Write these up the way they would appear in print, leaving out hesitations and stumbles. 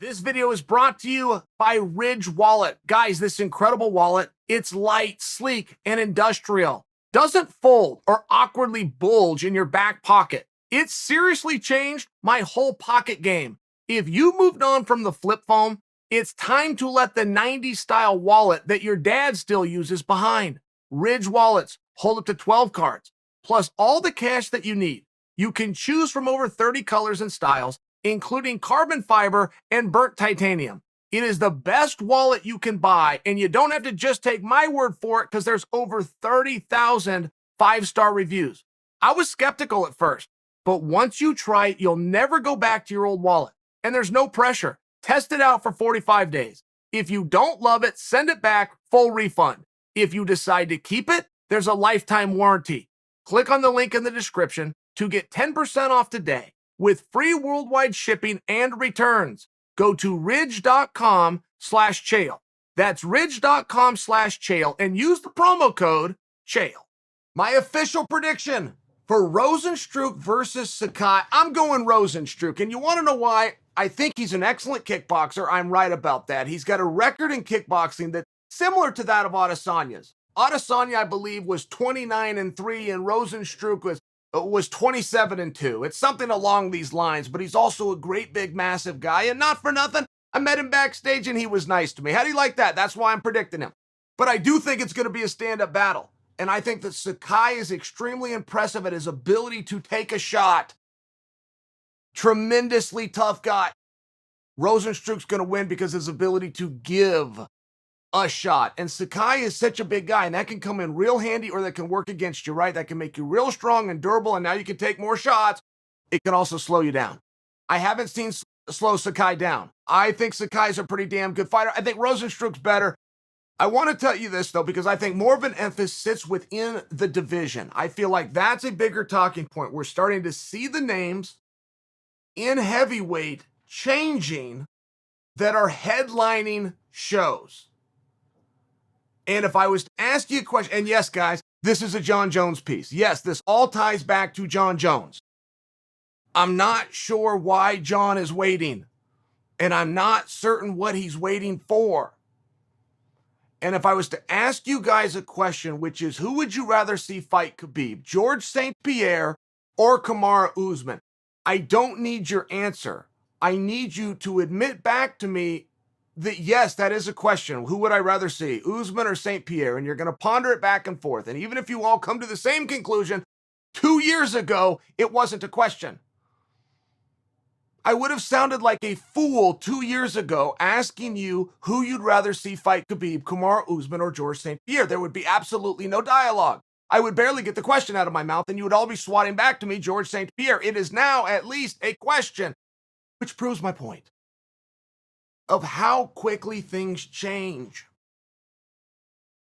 This video is brought to you by Ridge Wallet. Guys, this incredible wallet, it's light, sleek, and industrial. Doesn't fold or awkwardly bulge in your back pocket. It's seriously changed my whole pocket game. If you moved on from the flip phone, it's time to let the 90s style wallet that your dad still uses behind. Ridge Wallets hold up to 12 cards, plus all the cash that you need. You can choose from over 30 colors and styles, including carbon fiber and burnt titanium. It is the best wallet you can buy, and you don't have to just take my word for it because there's over 30,000 five-star reviews. I was skeptical at first, but once you try it, you'll never go back to your old wallet. And there's no pressure. Test it out for 45 days. If you don't love it, send it back, full refund. If you decide to keep it, there's a lifetime warranty. Click on the link in the description to get 10% off today with free worldwide shipping and returns. Go to ridge.com/Chael. That's ridge.com/Chael and use the promo code Chael. My official prediction for Rozenstruik versus Sakai. I'm going Rozenstruik, and you want to know why? I think he's an excellent kickboxer. I'm right about that. He's got a record in kickboxing that's similar to that of Adesanya's. Adesanya, I believe, was 29-3, and Rozenstruik was 27-2. It's something along these lines, but he's also a great, big, massive guy, and not for nothing, I met him backstage, and he was nice to me. How do you like that? That's why I'm predicting him. But I do think it's going to be a stand-up battle, and I think that Sakai is extremely impressive at his ability to take a shot. Tremendously tough guy. Rozenstruik's going to win because of his ability to give a shot. And Sakai is such a big guy, and that can come in real handy or that can work against you, right? That can make you real strong and durable, and now you can take more shots. It can also slow you down. I haven't seen slow Sakai down. I think Sakai's a pretty damn good fighter. I think Rozenstruik's better. I want to tell you this, though, because I think more of an emphasis sits within the division. I feel like that's a bigger talking point. We're starting to see the names in heavyweight changing that are headlining shows. And if I was to ask you a question, and yes, guys, this is a Jon Jones piece. Yes, this all ties back to Jon Jones. I'm not sure why Jon is waiting, and I'm not certain what he's waiting for. And if I was to ask you guys a question, which is, who would you rather see fight Khabib, George St. Pierre or Kamaru Usman? I don't need your answer. I need you to admit back to me that, yes, that is a question. Who would I rather see, Usman or St. Pierre? And you're going to ponder it back and forth. And even if you all come to the same conclusion, 2 years ago, it wasn't a question. I would have sounded like a fool 2 years ago asking you who you'd rather see fight Khabib, Kamaru Usman, or George St. Pierre. There would be absolutely no dialogue. I would barely get the question out of my mouth, and you would all be swatting back to me, George St. Pierre. It is now at least a question, which proves my point of how quickly things change.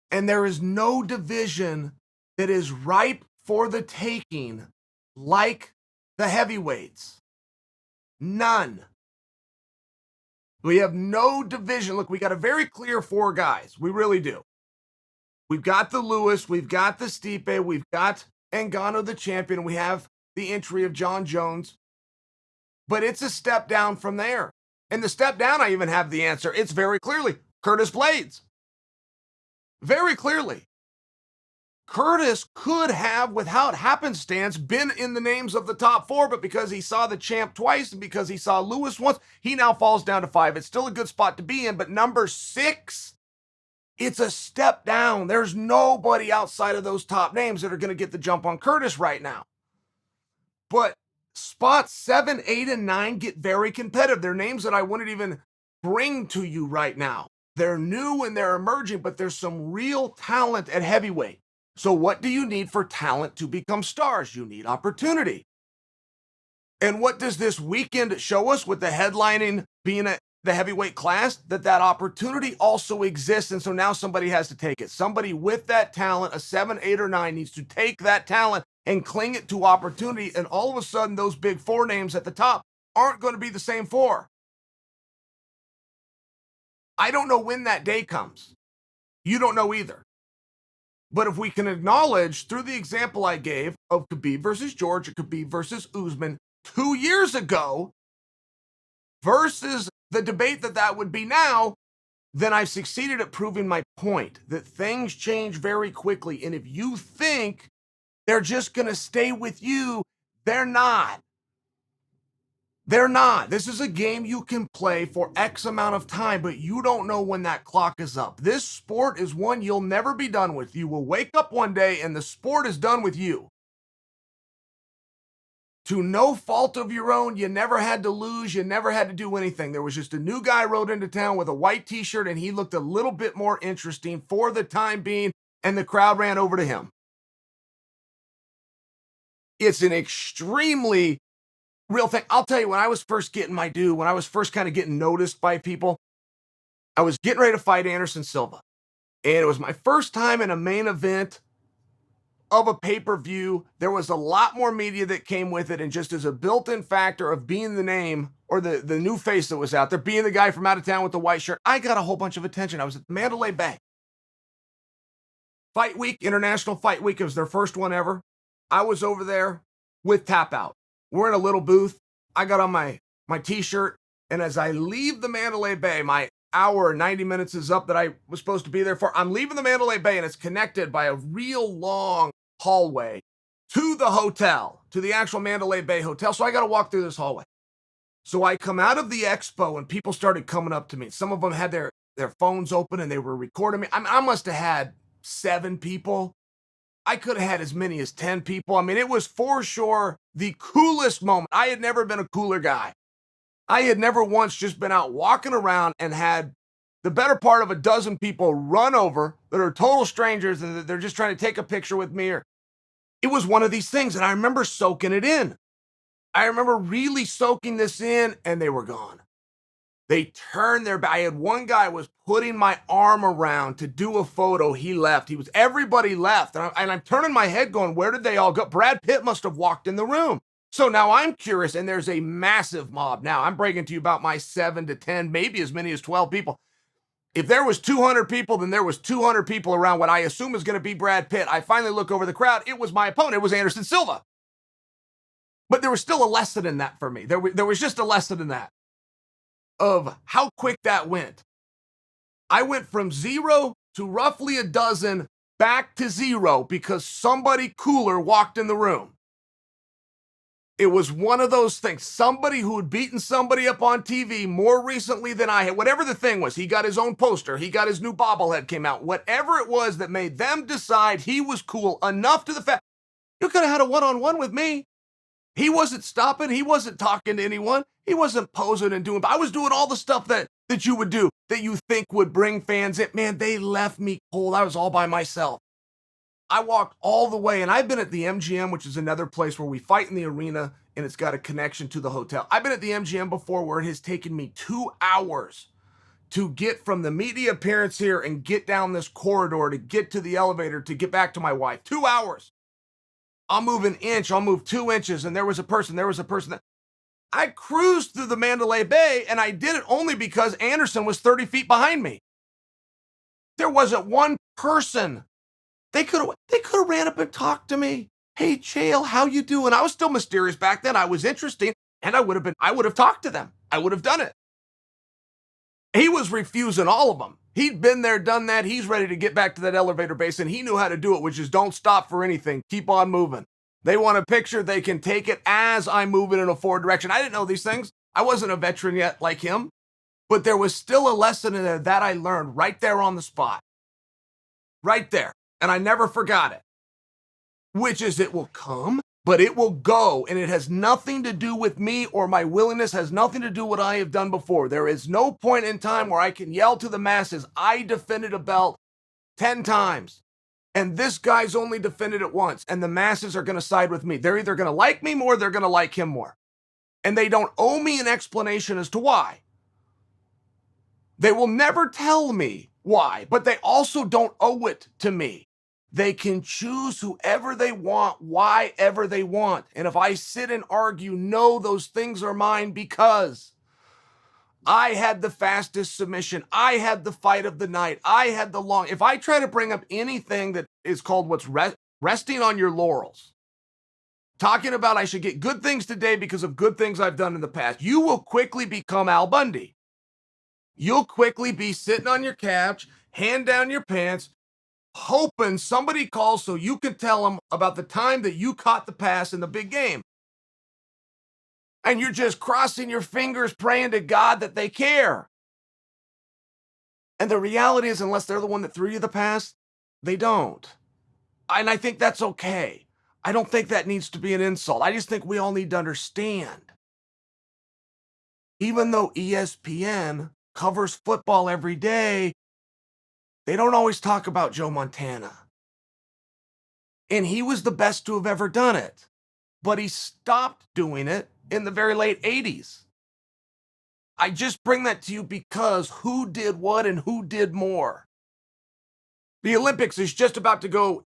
And there is no division that is ripe for the taking like the heavyweights. None. We have no division. Look, we got a very clear 4 guys. We really do. We've got the Lewis, we've got the Stipe, we've got Ngannou the champion, we have the entry of Jon Jones. But it's a step down from there. And the step down, I even have the answer. It's very clearly Curtis Blaydes. Very clearly. Curtis could have, without happenstance, been in the names of the top 4, but because he saw the champ twice and because he saw Lewis once, he now falls down to 5. It's still a good spot to be in, but number 6, it's a step down. There's nobody outside of those top names that are going to get the jump on Curtis right now. But spots 7, 8, and 9 get very competitive. They're names that I wouldn't even bring to you right now. They're new and they're emerging, but there's some real talent at heavyweight. So what do you need for talent to become stars? You need opportunity. And what does this weekend show us with the headlining being the heavyweight class? That opportunity also exists, and so now somebody has to take it. Somebody with that talent, a 7, 8, or 9, needs to take that talent and cling it to opportunity, and all of a sudden those big 4 names at the top aren't going to be the same 4. I don't know when that day comes. You don't know either. But if we can acknowledge through the example I gave of Khabib versus George, or Khabib versus Usman 2 years ago versus the debate that would be now, then I've succeeded at proving my point that things change very quickly. And if you think they're just going to stay with you, they're not. They're not. This is a game you can play for X amount of time, but you don't know when that clock is up. This sport is one you'll never be done with. You will wake up one day and the sport is done with you. To no fault of your own, you never had to lose, you never had to do anything. There was just a new guy rode into town with a white t-shirt and he looked a little bit more interesting for the time being, and the crowd ran over to him. It's an extremely real thing. I'll tell you, when I was first getting my due, when I was first kind of getting noticed by people, I was getting ready to fight Anderson Silva. And it was my first time in a main event of a pay-per-view. There was a lot more media that came with it. And just as a built-in factor of being the name or the new face that was out there, being the guy from out of town with the white shirt, I got a whole bunch of attention. I was at Mandalay Bay. Fight Week, International Fight Week. It was their first one ever. I was over there with Tap Out. We're in a little booth. I got on my t-shirt, and as I leave the Mandalay Bay, my hour, 90 minutes is up that I was supposed to be there for. I'm leaving the Mandalay Bay, and it's connected by a real long hallway to the hotel, to the actual Mandalay Bay Hotel. So I got to walk through this hallway. So I come out of the expo, and people started coming up to me. Some of them had their phones open, and they were recording me. I must have had 7 people. I could have had as many as 10 people. I mean, it was for sure the coolest moment. I had never been a cooler guy. I had never once just been out walking around and had the better part of a dozen people run over that are total strangers and they're just trying to take a picture with me. Or it was one of these things, and I remember soaking it in. I remember really soaking this in, and they were gone. They turned their back. I had one guy was putting my arm around to do a photo. He left. Everybody left. And I'm turning my head going, where did they all go? Brad Pitt must have walked in the room. So now I'm curious, and there's a massive mob. Now I'm bragging to you about my 7 to 10, maybe as many as 12 people. If there was 200 people, then there was 200 people around what I assume is going to be Brad Pitt. I finally look over the crowd. It was my opponent. It was Anderson Silva. But there was still a lesson in that for me. There was just a lesson in that of how quick that went. I went from 0 to roughly a dozen back to 0 because somebody cooler walked in the room. It was one of those things. Somebody who had beaten somebody up on TV more recently than I had. Whatever the thing was, he got his own poster. He got his new bobblehead came out. Whatever it was that made them decide he was cool enough to the fact, you could have had a one-on-one with me. He wasn't stopping. He wasn't talking to anyone. He wasn't posing and doing, but I was doing all the stuff that you would do that you think would bring fans in. Man, they left me cold. I was all by myself. I walked all the way, and I've been at the MGM, which is another place where we fight in the arena, and it's got a connection to the hotel. I've been at the MGM before where it has taken me 2 hours to get from the media appearance here and get down this corridor to get to the elevator to get back to my wife. 2 hours. I'll move an inch, I'll move 2 inches, and there was a person that I cruised through the Mandalay Bay, and I did it only because Anderson was 30 feet behind me. There wasn't one person. They could have ran up and talked to me. Hey, Chael, how you doing? I was still mysterious back then. I was interesting, and I would have talked to them. I would have done it. He was refusing all of them. He'd been there, done that. He's ready to get back to that elevator base, and he knew how to do it, which is don't stop for anything. Keep on moving. They want a picture. They can take it as I'm moving in a forward direction. I didn't know these things. I wasn't a veteran yet like him, but there was still a lesson in there that I learned right there on the spot. Right there. And I never forgot it, which is it will come, but it will go. And it has nothing to do with me or my willingness, has nothing to do with what I have done before. There is no point in time where I can yell to the masses, I defended a belt 10 times. And this guy's only defended it once. And the masses are going to side with me. They're either going to like me more, they're going to like him more. And they don't owe me an explanation as to why. They will never tell me why, but they also don't owe it to me. They can choose whoever they want, why ever they want. And if I sit and argue, no, those things are mine because I had the fastest submission. I had the fight of the night. I had the long. If I try to bring up anything that is called what's resting on your laurels, talking about I should get good things today because of good things I've done in the past, you will quickly become Al Bundy. you'll quickly be sitting on your couch, hand down your pants, hoping somebody calls so you can tell them about the time that you caught the pass in the big game. And you're just crossing your fingers, praying to God that they care. And the reality is, unless they're the one that threw you the pass, they don't. And I think that's okay. I don't think that needs to be an insult. I just think we all need to understand. Even though ESPN covers football every day, they don't always talk about Joe Montana. And he was the best to have ever done it. But he stopped doing it in the very late 80s. I just bring that to you because who did what and who did more? The Olympics is just about to go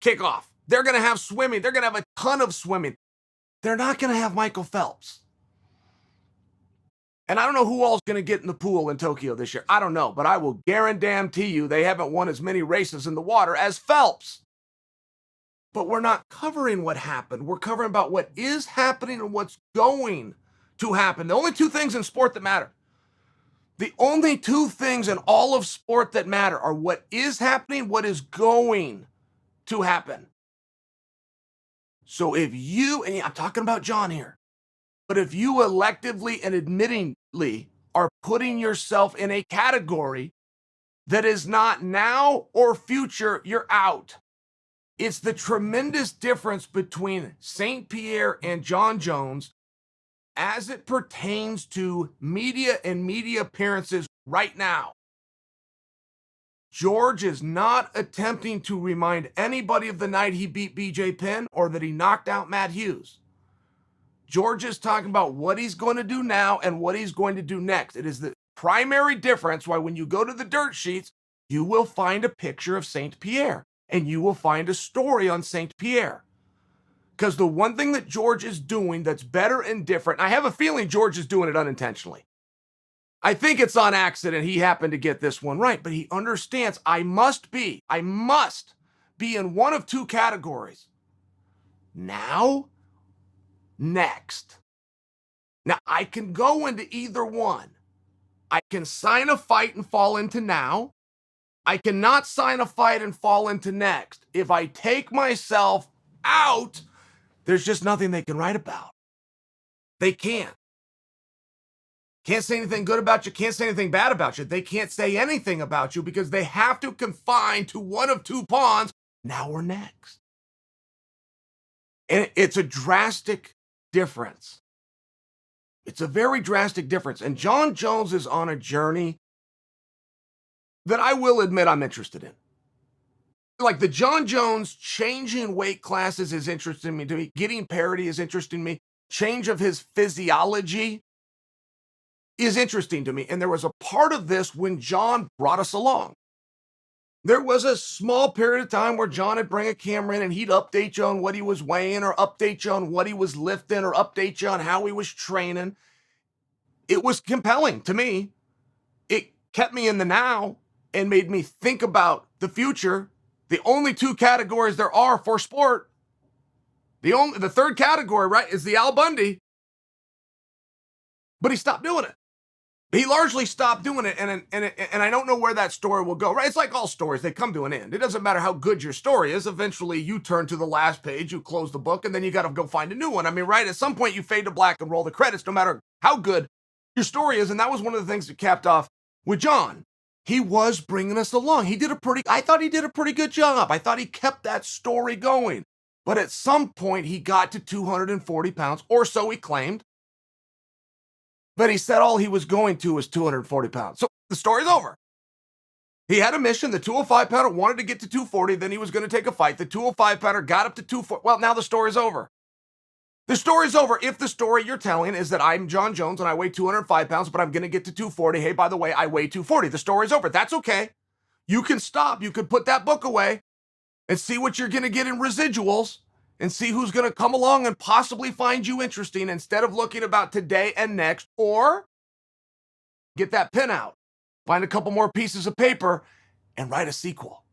kick off. They're going to have swimming. They're going to have a ton of swimming. They're not going to have Michael Phelps. And I don't know who all's going to get in the pool in Tokyo this year. I don't know, but I will guarantee you they haven't won as many races in the water as Phelps. But we're not covering what happened. We're covering about what is happening and what's going to happen. The only two things in sport that matter. The only two things in all of sport that matter are what is happening, what is going to happen. So if you, and I'm talking about John here, but if you electively and admittingly are putting yourself in a category that is not now or future, you're out. It's the tremendous difference between St. Pierre and John Jones as it pertains to media and media appearances right now. George is not attempting to remind anybody of the night he beat BJ Penn or that he knocked out Matt Hughes. George is talking about what he's going to do now and what he's going to do next. It is the primary difference why when you go to the dirt sheets, you will find a picture of St. Pierre and you will find a story on St. Pierre. Because the one thing that George is doing that's better and different, I have a feeling George is doing it unintentionally. I think it's on accident he happened to get this one right, but he understands I must be in one of two categories. Now, next. Now, I can go into either one. I can sign a fight and fall into now. I cannot sign a fight and fall into next. If I take myself out, there's just nothing they can write about. They can't. Can't say anything good about you, can't say anything bad about you. They can't say anything about you because they have to confine to one of two pawns, now or next. And it's a drastic difference. It's a very drastic difference. And John Jones is on a journey that I will admit I'm interested in. Like the John Jones changing weight classes is interesting to me. Getting parity is interesting to me. Change of his physiology is interesting to me. And there was a part of this when John brought us along. There was a small period of time where John would bring a camera in and he'd update you on what he was weighing or update you on what he was lifting or update you on how he was training. It was compelling to me. It kept me in the now and made me think about the future. The only two categories there are for sport. The third category, right, is the Al Bundy. But he stopped doing it. He largely stopped doing it, and I don't know where that story will go, right? It's like all stories, they come to an end. It doesn't matter how good your story is. Eventually, you turn to the last page, you close the book, and then you got to go find a new one. I mean, right? At some point, you fade to black and roll the credits, no matter how good your story is, and that was one of the things that capped off with John. He was bringing us along. I thought he did a pretty good job. I thought he kept that story going. But at some point, he got to 240 pounds, or so he claimed. But he said all he was going to was 240 pounds. So the story's over. He had a mission. The 205 pounder wanted to get to 240. Then he was going to take a fight. The 205 pounder got up to 240. Well, now the story's over. The story's over if the story you're telling is that I'm John Jones and I weigh 205 pounds, but I'm going to get to 240. Hey, by the way, I weigh 240. The story's over. That's okay. You can stop. You could put that book away and see what you're going to get in residuals and see who's going to come along and possibly find you interesting instead of looking about today and next, or get that pen out, find a couple more pieces of paper, and write a sequel.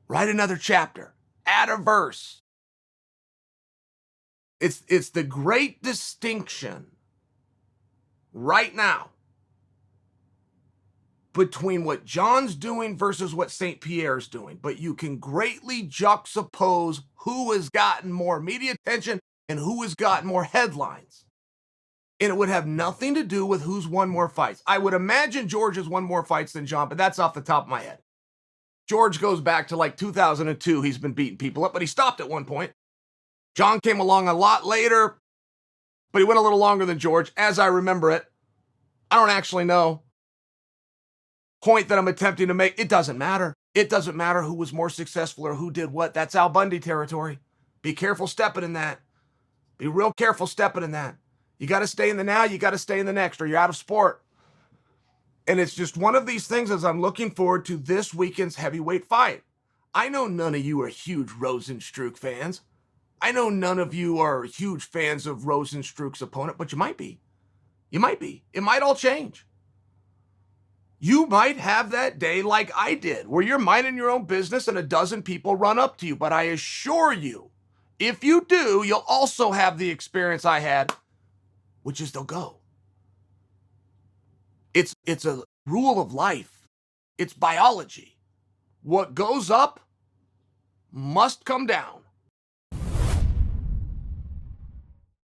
Write another chapter. Add a verse. It's the great distinction right now between what John's doing versus what St. Pierre's doing, but you can greatly juxtapose who has gotten more media attention and who has gotten more headlines. And it would have nothing to do with who's won more fights. I would imagine George has won more fights than John, but that's off the top of my head. George goes back to like 2002. He's been beating people up, but he stopped at one point. John came along a lot later, but he went a little longer than George, as I remember it. I don't actually know. Point that I'm attempting to make, it doesn't matter. It doesn't matter who was more successful or who did what. That's Al Bundy territory. Be careful stepping in that. Be real careful stepping in that. You got to stay in the now, you got to stay in the next, or you're out of sport. And it's just one of these things as I'm looking forward to this weekend's heavyweight fight. I know none of you are huge Rozenstruik fans. I know none of you are huge fans of Rozenstruik's opponent, but you might be. You might be. It might all change. You might have that day like I did, where you're minding your own business and a dozen people run up to you. But I assure you, if you do, you'll also have the experience I had, which is they'll go. It's a rule of life. It's biology. What goes up must come down.